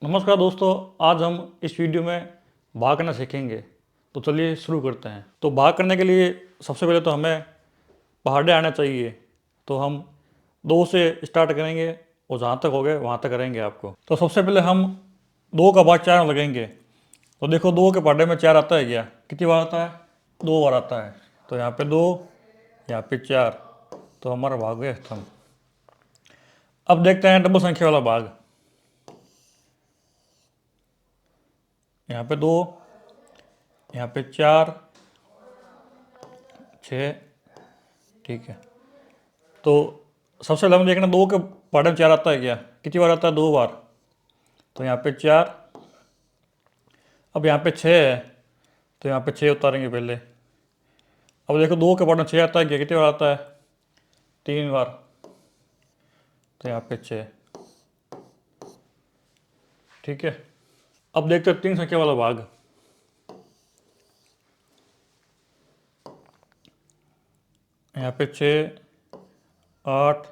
नमस्कार दोस्तों। आज हम इस वीडियो में भाग करना सीखेंगे। तो चलिए शुरू करते हैं। तो भाग करने के लिए सबसे पहले तो हमें पहाड़े आना चाहिए। तो हम दो से स्टार्ट करेंगे और जहाँ तक हो गए वहाँ तक करेंगे आपको। तो सबसे पहले हम दो का भाग चार में लगेंगे। तो देखो दो के पहाड़े में चार आता है क्या? कितनी बार आता है? दो बार आता है। तो यहाँ पे दो, यहाँ पे चार, तो हमारा भाग गया खत्म। अब देखते हैं डबल संख्या वाला भाग। यहाँ पे दो, यहाँ पे चार, छः, ठीक है। तो सबसे पहले हम देखना दो के पहाड़े में चार आता है क्या? कितनी बार आता है? दो बार। तो यहाँ पे चार, अब यहाँ पे छः है तो यहाँ पे छः उतारेंगे पहले। अब देखो दो के पहाड़े में छः आता है क्या? कितनी बार आता है? तीन बार। तो यहाँ पे छः, ठीक है। अब देखते हैं तीन संख्या वाला भाग। यहाँ पे छः, आठ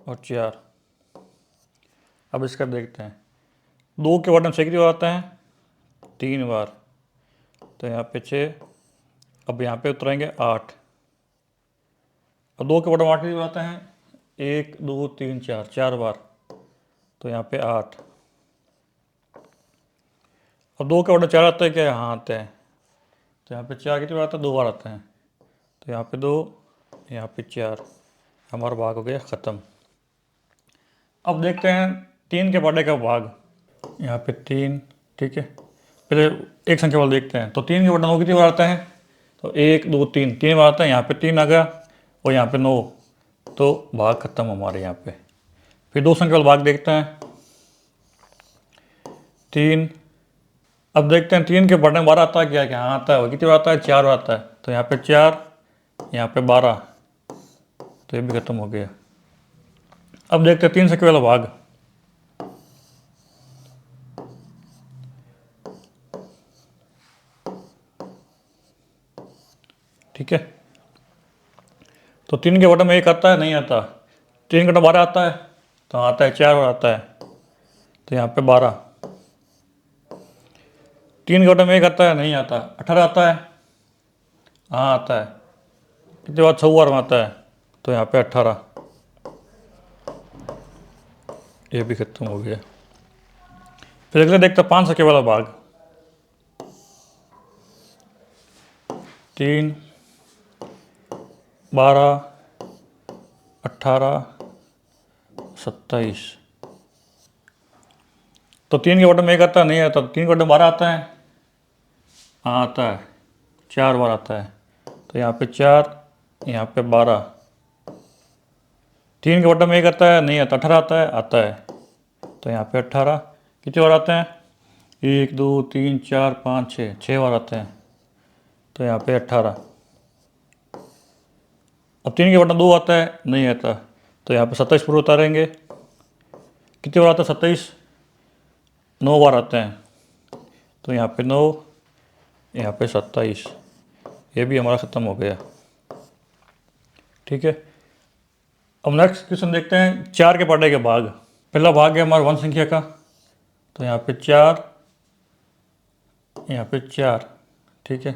और चार। अब इसका देखते हैं दो के पहाड़े में छः कितनी बार आता है? तीन बार। तो यहाँ पे छः, अब यहाँ पे उतरेंगे आठ। अब दो के पहाड़े में आठ कितनी बार आते हैं? एक, दो, तीन, चार, चार बार। तो यहाँ पे आठ। अब दो के पहाड़े में चार आता है क्या? यहाँ आते हैं। तो यहाँ पे चार कितनी बार आता है? दो बार आते हैं। तो यहाँ पे दो, यहाँ पे चार, हमारा भाग हो गया ख़त्म। अब देखते हैं तीन के पहाड़े का भाग। यहाँ पे तीन, ठीक है। पहले एक संख्या वाला देखते हैं। तो तीन के पहाड़े नौ कितनी बार आता है? तो एक, दो, तीन, तीन बार आता है। यहाँ पे तीन आ गया और यहाँ पे नौ, तो भाग खत्म हमारे यहाँ पे। फिर दो संख्या वाला भाग देखते हैं। तीन, अब देखते हैं तीन के पहाड़े में बारह आता है क्या? यहाँ आता है। वो कितनी बार आता है? चार बार आता है। तो यहाँ पे चार, यहाँ पे बारह, तो ये भी खत्म हो गया। अब देखते हैं तीन संख्या वाला भाग। ठीक है। तो तीन के बटन में एक आता है? नहीं आता। तीन का बारह आता है? तो आता है, चार बार आता है। तो यहाँ पे बारह। तीन के बटन में एक आता है? नहीं आता। अठारह आता है? हाँ आता है। कितने बार? 6 बार में आता है। तो यहाँ पे 18, ये भी खत्म हो गया। फिर अगले देखते हैं पाँच संख्या वाला भाग। तीन, 12, 18, 27। तो तीन के बटन में एक आता है? नहीं आता। तीन के बटन 12 आता है? हाँ आता है, चार बार आता है। तो यहाँ पे चार, यहाँ पे 12। तीन के बटन में एक आता है? नहीं आता। 18 आता है? आता है। तो यहाँ पे 18। कितने बार आते हैं? एक, दो, तीन, चार, पाँच, छः, छः बार आते हैं। तो यहाँ पे 18। अब तीन के बटन दो आता है? नहीं आता। तो यहाँ पे 27 पूरे उतारेंगे। कितने बार आता है? 27, 9 बार आते हैं। तो यहाँ पे 9, यहाँ पे 27, ये भी हमारा ख़त्म हो गया। ठीक है। अब नेक्स्ट क्वेश्चन देखते हैं चार के पहाड़े के भाग। पहला भाग है हमारा वन संख्या का। तो यहाँ पे चार, यहाँ पे चार, ठीक है।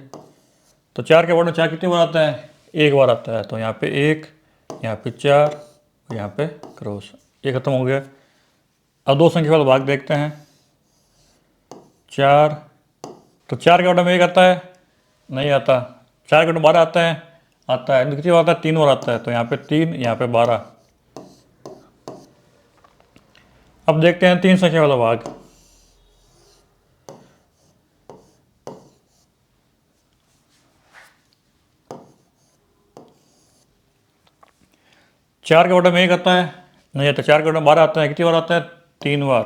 तो चार के पहाड़े चार कितनी बार आता है? एक बार आता है। तो यहाँ पे एक, यहाँ पे चार और यहाँ पे क्रॉस, ये ख़त्म हो गया। अब दो संख्या वाला भाग देखते हैं। चार, तो चार के पहाड़े में एक आता है? नहीं आता। चार के पहाड़े 12 आता है? आता है। कितनी बार आता है? 3 बार आता है। तो यहाँ पे 3, यहाँ पे 12। अब देखते हैं तीन संख्या वाला भाग। चार के बटन में एक आता है? नहीं आता। चार के बटन 12 आता है? कितनी बार आता है? 3 बार।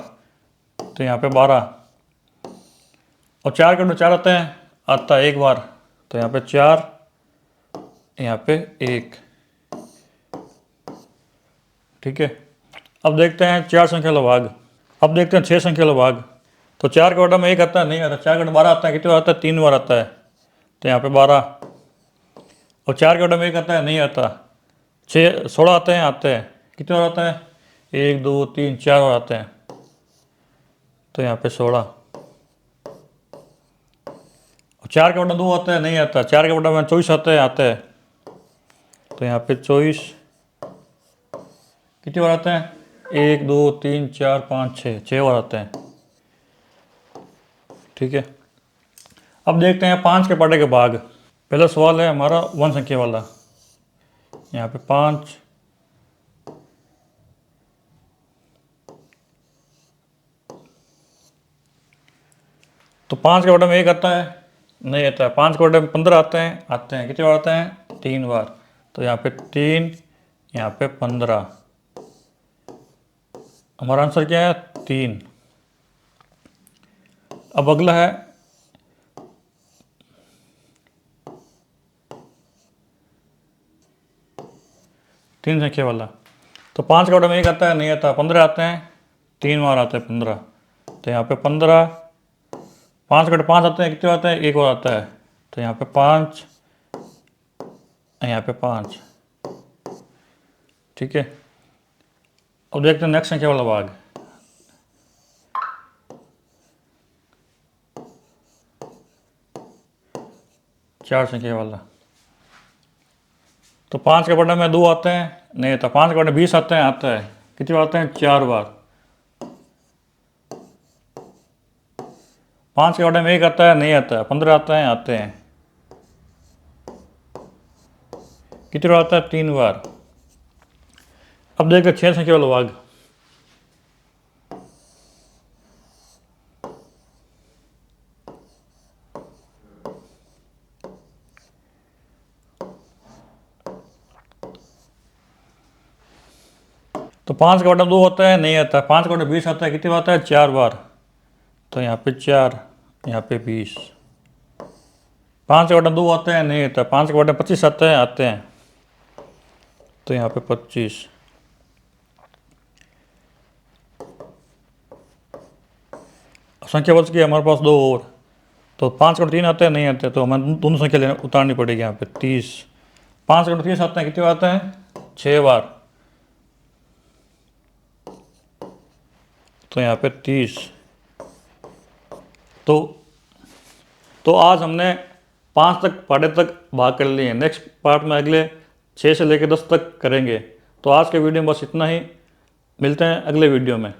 तो यहाँ पे 12। और चार के बटन 4 आता है? आता है एक बार। तो यहाँ पे 4, यहाँ पे 1, ठीक है। अब देखते हैं चार संख्या वाला भाग। अब देखते हैं छः संख्या वाला भाग। तो चार के बटन में एक आता है? नहीं आता। चार के बटन 12 आता है? कितनी बार आता है? 3 बार आता है। तो यहाँ पे 12। और चार के बटन में एक आता है? नहीं आता। 16 आते हैं? आते हैं। कितने बार आता है? 1, 2, 3, 4 बार आते हैं। तो यहाँ पे 16। 4 का बटा 2 आता है, नहीं आता। 4 के बटा में 24 आता है। तो यहाँ पे 24 कितनी बार आते हैं? 1 2 3 4 5 6 बार आते हैं। ठीक है, अब देखते हैं 5 के पटे के भाग। पहला सवाल है हमारा 1 संख्या वाला। यहाँ पे 5, तो 5 के बटे में 1 आता है, नहीं आता है। 5 के बटे में 15 आते हैं। कितनी बार आते हैं? 3 बार। तो यहाँ पे 3, यहाँ पे 15। हमारा आंसर क्या है? 3। अब अगला है 3 संख्या वाला। तो 5 के बटे में 1 आता है, नहीं आता। 15 आते हैं, 3 बार आते हैं 15। तो यहाँ पे 15। 5 के बटे 5 आते हैं, कितने आते हैं? 1 बार आता है। तो यहाँ पे 5, यहाँ पे 5। ठीक है, अब देखते हैं नेक्स्ट संख्या वाला भाग। चार संख्या वाला। तो 5 के बटे में 2 आते हैं, नहीं आता। 5 के बटे 20 आते हैं, आता है। कितने बार आते हैं? 4 बार। 5 के बटे में 1 आता है, नहीं आता। 15 आते हैं। कितनी बार आता है? 3 बार। अब देखते 6 संख्या वाला भाग। तो 5 के बटे 2 होता है, नहीं आता। 5 के बटे 20 आता है, कितनी बार आता है? 4 बार। तो यहाँ पे 4, यहाँ पे 20। 5 के बटे 2 आते हैं, नहीं आता। 5 के बटे 25 आते हैं। तो यहाँ पे 25। संख्या बच गई हमारे पास 2 और। तो 5 के बटे 3 आते हैं, नहीं आते। तो हमें दोनों संख्या उतारनी पड़ेगी। यहाँ पे 30। 5 के बटे 30 आते हैं, कितनी बार आते हैं? 6 बार। तो यहाँ पे 30। तो आज हमने 5 तक पढ़े तक भाग कर लिए हैं। नेक्स्ट पार्ट में अगले 6 से लेकर 10 तक करेंगे। तो आज के वीडियो में बस इतना ही। मिलते हैं अगले वीडियो में।